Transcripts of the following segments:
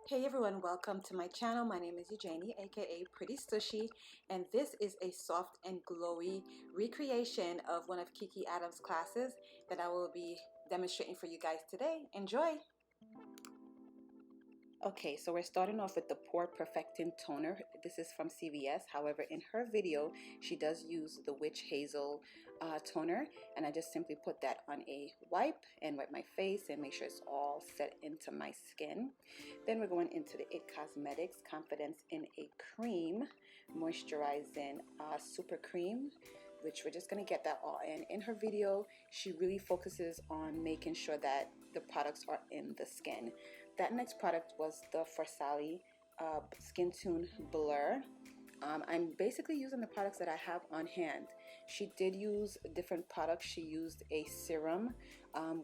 Hey everyone, welcome to my channel. My name is Eugenie, aka Pretty Stushy, and this is a soft and glowy recreation of one of Kiki Adams' classes that I will be demonstrating for you guys today. Enjoy! Okay, so we're starting off with the Pore Perfecting Toner. This is from CVS. However, in her video, she does use the Witch Hazel toner, and I just simply put that on a wipe and wipe my face and make sure it's all set into my skin. Then we're going into the IT Cosmetics Confidence in a Cream Moisturizing Super Cream, which we're just going to get that all in. In her video, she really focuses on making sure that the products are in the skin. That next product was the FARSALI SKINTUNE Blur. I'm basically using the products that I have on hand. She did use different products. She used a serum,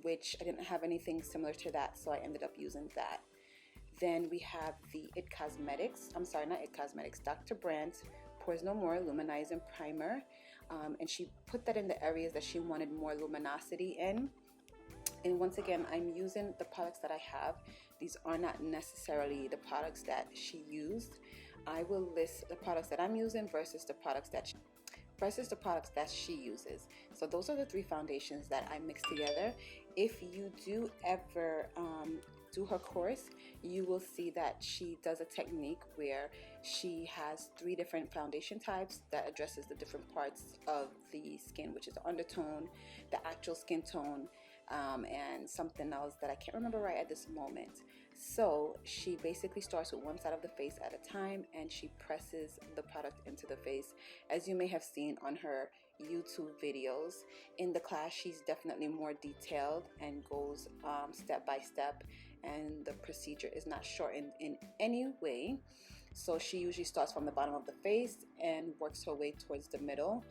which I didn't have anything similar to that, so I ended up using that. Then we have the IT Cosmetics, I'm sorry, not IT Cosmetics, Dr. BRANDT Pores No More Luminizing Primer, and she put that in the areas that she wanted more luminosity in. And once again, I'm using the products that I have. These are not necessarily the products that she used. I will list the products that I'm using versus the products that she uses. So those are the three foundations that I mix together. If you do ever do her course, you will see that she does a technique where she has three different foundation types that addresses the different parts of the skin, which is the undertone, the actual skin tone, and something else that I can't remember right at this moment. So she basically starts with one side of the face at a time, and she presses the product into the face, as you may have seen on her YouTube videos. In the class, she's definitely more detailed and goes step by step, and the procedure is not shortened in any way. So she usually starts from the bottom of the face and works her way towards the middle.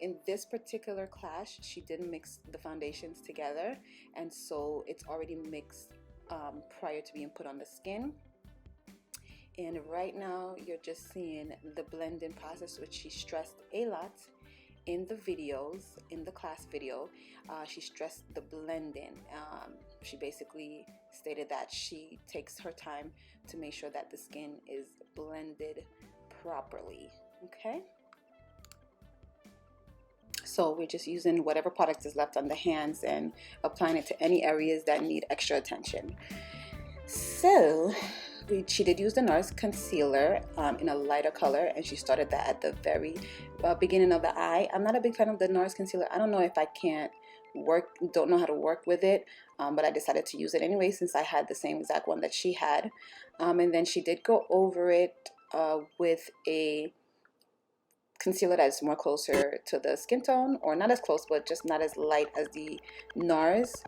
In this particular class, she didn't mix the foundations together, and so it's already mixed prior to being put on the skin. And right now you're just seeing the blending process, which she stressed a lot in the videos, in the class video. She stressed the blending. She basically stated that she takes her time to make sure that the skin is blended properly. Okay, so we're just using whatever product is left on the hands and applying it to any areas that need extra attention. So she did use the NARS concealer in a lighter color, and she started that at the very beginning of the eye. I'm not a big fan of the NARS concealer. I don't know if I don't know how to work with it, but I decided to use it anyway since I had the same exact one that she had. And then she did go over it with a concealer that is more closer to the skin tone, or not as close, but just not as light as the NARS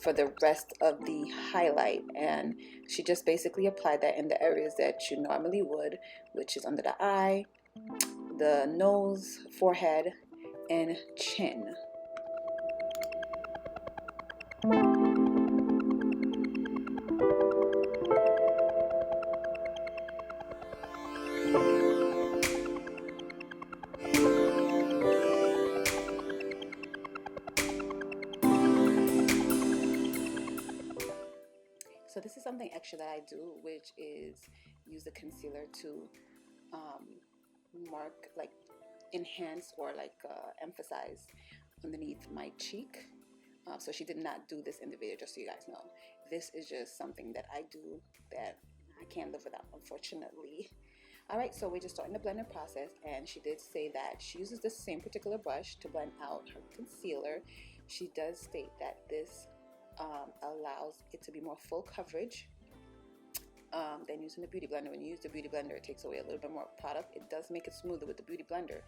for the rest of the highlight. And she just basically applied that in the areas that you normally would, which is under the eye, the nose, forehead, and chin. So this is something extra that I do, which is use the concealer to mark, like enhance or like emphasize underneath my cheek. So she did not do this in the video, just so you guys know. This is just something that I do that I can't live without, unfortunately. Alright, so we're just starting the blending process, and she did say that she uses the same particular brush to blend out her concealer. She does state that this allows it to be more full coverage than using the beauty blender. When you use the beauty blender, it takes away a little bit more product. It does make it smoother with the beauty blender,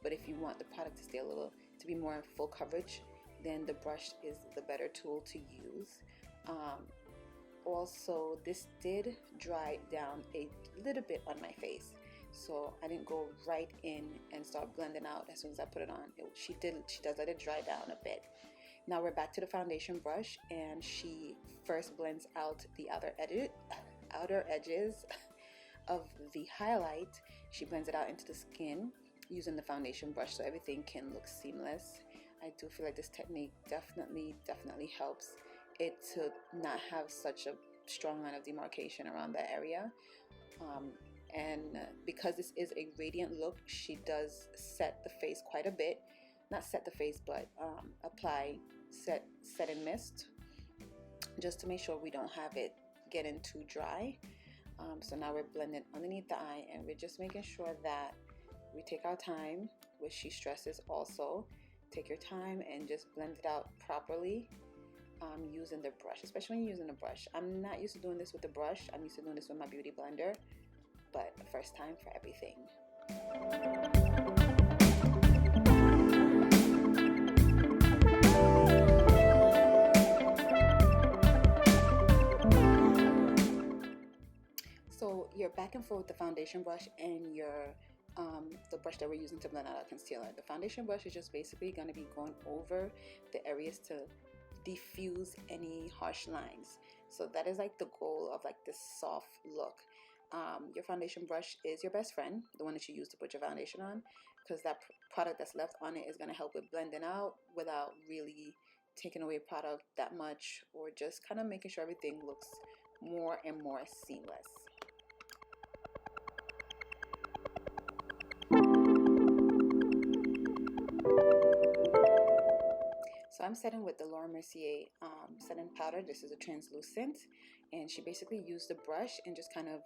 but if you want the product to stay to be more full coverage, then the brush is the better tool to use. Also, this did dry down a little bit on my face, so I didn't go right in and start blending out as soon as I put it on. She does let it dry down a bit. Now we're back to the foundation brush, and she first blends out the outer edges of the highlight. She blends it out into the skin using the foundation brush so everything can look seamless. I do feel like this technique definitely helps it to not have such a strong line of demarcation around that area. And because this is a radiant look, she does set the face quite a bit. Not set the face, but apply set and mist, just to make sure we don't have it getting too dry. So now we're blending underneath the eye, and we're just making sure that we take our time, which she stresses also. Take your time and just blend it out properly using the brush, especially when you're using a brush. I'm not used to doing this with the brush. I'm used to doing this with my beauty blender, but first time for everything. So you're back and forth with the foundation brush and your the brush that we're using to blend out our concealer. The foundation brush is just basically going to be going over the areas to diffuse any harsh lines. So that is like the goal of like this soft look. Your foundation brush is your best friend, the one that you use to put your foundation on, because that product that's left on it is going to help with blending out without really taking away product that much, or just kind of making sure everything looks more and more seamless. So I'm setting with the Mercier setting powder. This is a translucent, and she basically used the brush and just kind of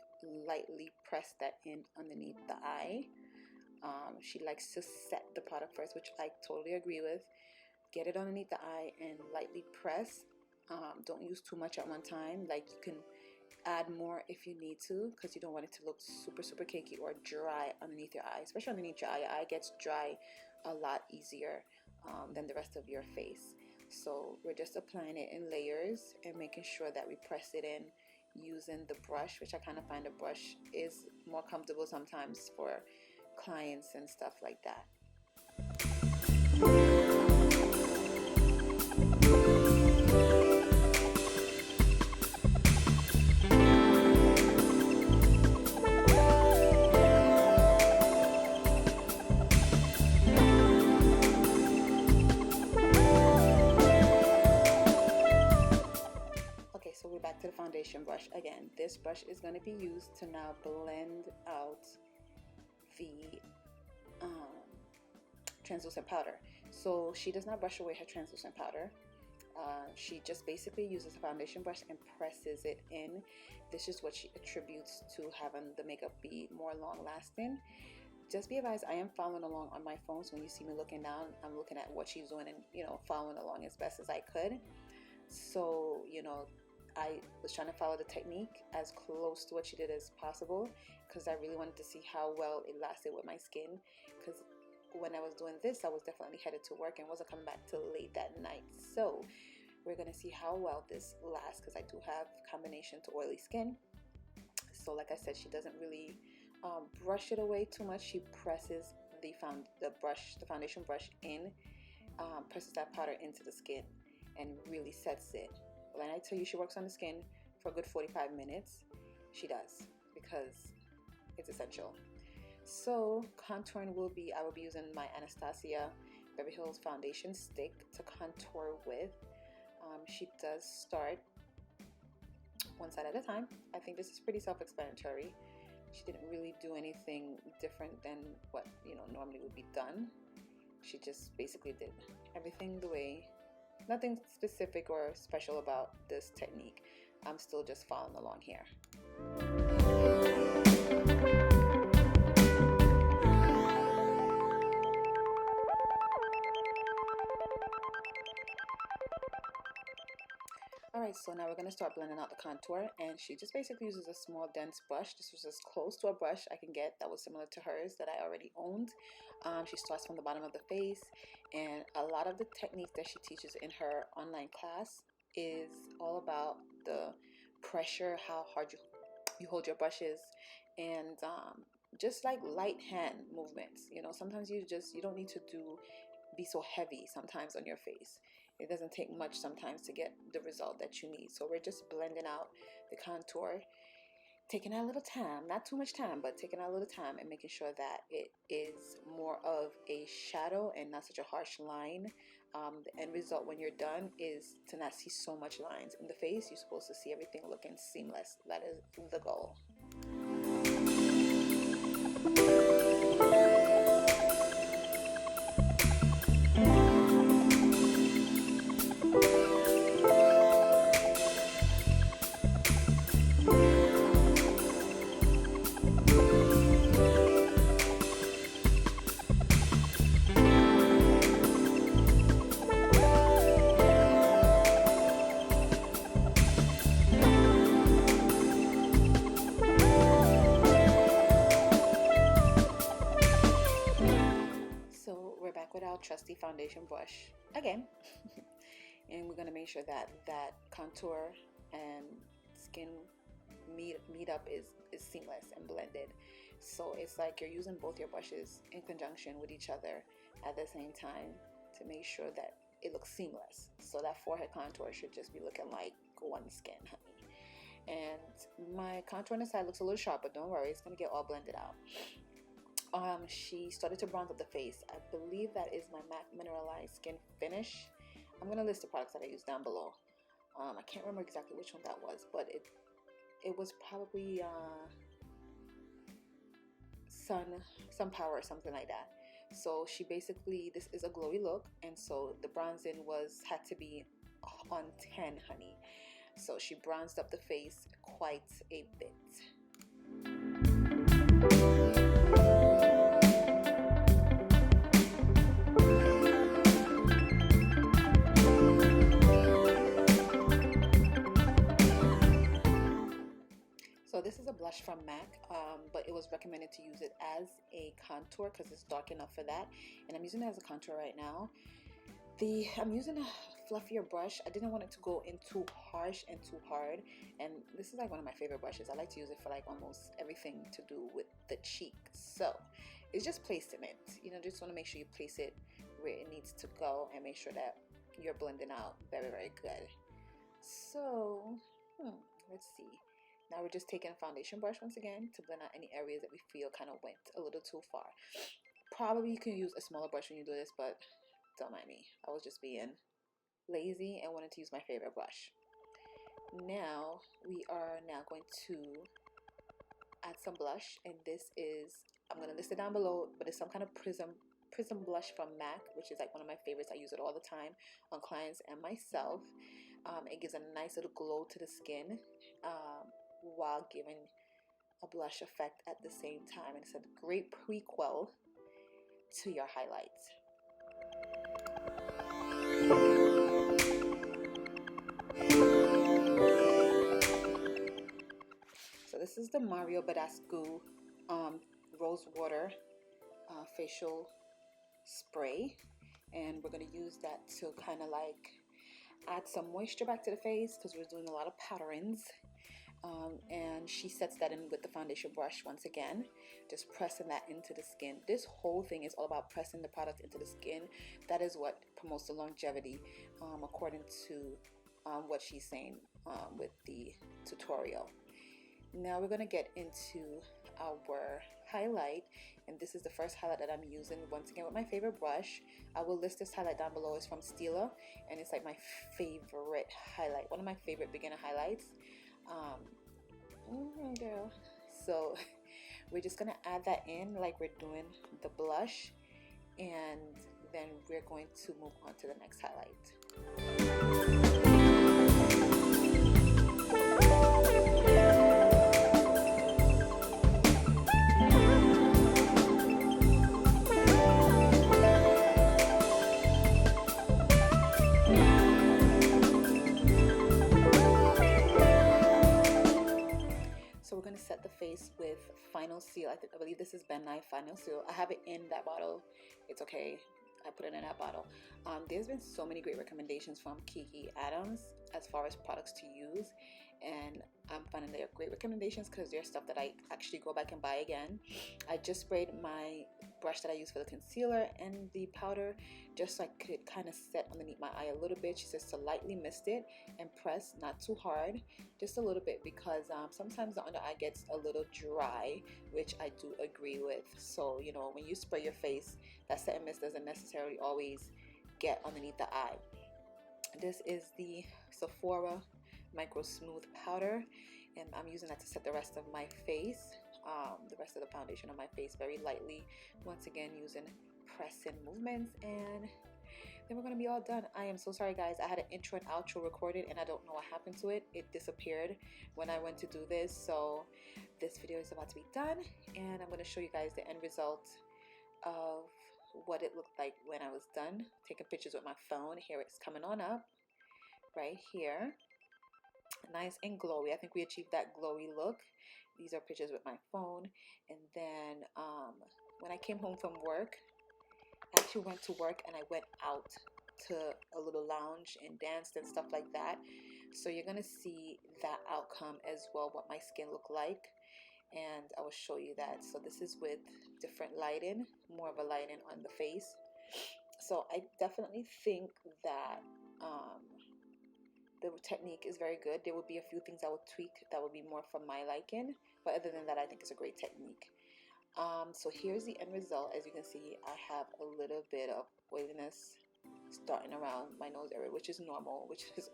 lightly pressed that in underneath the eye. She likes to set the product first, which I totally agree with. Get it underneath the eye and lightly press. Don't use too much at one time. Like, you can add more if you need to, because you don't want it to look super cakey or dry underneath your eye, especially underneath your eye. Your eye gets dry a lot easier than the rest of your face. So we're just applying it in layers and making sure that we press it in using the brush, which I kind of find the brush is more comfortable sometimes for clients and stuff like that. So we're back to the foundation brush again. This brush is going to be used to now blend out the translucent powder. So she does not brush away her translucent powder. She just basically uses a foundation brush and presses it in. This is what she attributes to having the makeup be more long lasting. Just be advised, I am following along on my phone, so when you see me looking down, I'm looking at what she's doing and, you know, following along as best as I could. So, you know, I was trying to follow the technique as close to what she did as possible, because I really wanted to see how well it lasted with my skin, because when I was doing this, I was definitely headed to work and wasn't coming back till late that night. So we're going to see how well this lasts, because I do have combination to oily skin. So like I said, she doesn't really brush it away too much. She presses the foundation brush in, presses that powder into the skin and really sets it. When I tell you she works on the skin for a good 45 minutes, she does, because it's essential. So contouring will be, I will be using my Anastasia Beverly Hills foundation stick to contour with. She does start one side at a time. I think this is pretty self-explanatory. She didn't really do anything different than what, you know, normally would be done. She just basically did everything the way. Nothing specific or special about this technique. I'm still just following along here. Alright, so now we're going to start blending out the contour, and she just basically uses a small dense brush. This was as close to a brush I can get that was similar to hers that I already owned. She starts from the bottom of the face, and a lot of the techniques that she teaches in her online class is all about the pressure, how hard you hold your brushes, and just like light hand movements. You know, sometimes you don't need to be so heavy sometimes on your face. It doesn't take much sometimes to get the result that you need. So we're just blending out the contour, taking our little time, not too much time, but taking our little time and making sure that it is more of a shadow and not such a harsh line. the end result when you're done is to not see so much lines in the face. You're supposed to see everything looking seamless. That is the goal. With our trusty foundation brush again and we're going to make sure that that contour and skin meet up is seamless and blended, so it's like you're using both your brushes in conjunction with each other at the same time to make sure that it looks seamless. So that forehead contour should just be looking like one skin, honey. And my contour on the side looks a little sharp, but don't worry, it's going to get all blended out. She started to bronze up the face. I believe that is my MAC Mineralized Skin Finish. I'm going to list the products that I used down below. I can't remember exactly which one that was, but it was probably Sun Power or something like that. So she basically, this is a glowy look, and so the bronzing had to be on 10, honey. So she bronzed up the face quite a bit. So this is a blush from MAC, but it was recommended to use it as a contour because it's dark enough for that. And I'm using it as a contour right now. I'm using a fluffier brush. I didn't want it to go in too harsh and too hard. And this is like one of my favorite brushes. I like to use it for like almost everything to do with the cheek. So it's just placement. You know, just want to make sure you place it where it needs to go and make sure that you're blending out very, very good. So let's see. Now we're just taking a foundation brush once again to blend out any areas that we feel kind of went a little too far. Probably you can use a smaller brush when you do this, but don't mind me. I was just being lazy and wanted to use my favorite brush. Now we are going to add some blush, and this is, I'm going to list it down below, but it's some kind of prism blush from MAC, which is like one of my favorites. I use it all the time on clients and myself. It gives a nice little glow to the skin while giving a blush effect at the same time, and it's a great prequel to your highlights. So this is the BEDASCU ROSEWATER facial spray, and we're going to use that to kind of like add some moisture back to the face because we're doing a lot of patterns. And she sets that in with the foundation brush once again, just pressing that into the skin. This whole thing is all about pressing the product into the skin. That is what promotes the longevity, according to what she's saying with the tutorial. Now we're going to get into our highlight, and this is the first highlight that I'm using once again with my favorite brush. I will list this highlight down below. It's from STILA, and it's like my favorite highlight, one of my favorite beginner highlights. Girl. So we're just gonna add that in like we're doing the blush, and then we're going to move on to the next highlight. Set the face with Final Seal. I believe this is BENARES Final Seal. I have it in that bottle. It's okay, I put it in that bottle. There's been so many great recommendations from Kiki Adams as far as products to use, and I'm finding they're great recommendations because they're stuff that I actually go back and buy again. I just sprayed my brush that I use for the concealer and the powder just so I could kind of set underneath my eye a little bit. She says to lightly mist it and press, not too hard, just a little bit, because sometimes the under eye gets a little dry, which I do agree with. So, you know, when you spray your face, that set and mist doesn't necessarily always get underneath the eye. This is the Sephora Micro Smooth Powder, and I'm using that to set the rest of my face, the rest of the foundation on my face very lightly. Once again, using pressing movements, and then we're gonna be all done. I am so sorry, guys. I had an intro and outro recorded, and I don't know what happened to it. It disappeared when I went to do this. So this video is about to be done, and I'm gonna show you guys the end result of what it looked like when I was done taking pictures with my phone. Here it's coming on up right here, nice and glowy. I think we achieved that glowy look. These are pictures with my phone. And then when I came home from work, I actually went to work and I went out to a little lounge and danced and stuff like that. So you're gonna see that outcome as well, what my skin looked like, and I will show you that. So this is with different lighting, more of a lighting on the face. So I definitely think that the technique is very good. There will be a few things I will tweak that will be more from my liking, but other than that, I think it's a great technique. So here's the end result. As you can see, I have a little bit of oiliness starting around my nose area, which is normal, which is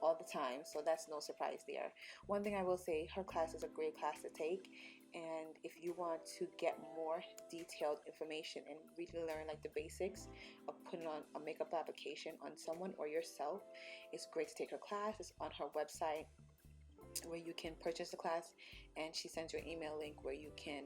all the time, so that's no surprise there. One thing I will say, her class is a great class to take, and if you want to get more detailed information and really learn like the basics of putting on a makeup application on someone or yourself, it's great to take her class. It's on her website where you can purchase the class, and she sends you an email link where you can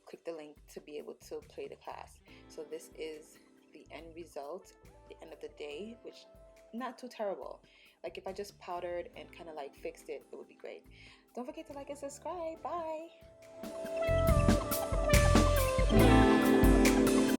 click the link to be able to play the class. So this is the end result, the end of the day, which not too terrible. Like if I just powdered and kind of like fixed it, it would be great. Don't forget to like and subscribe. Bye.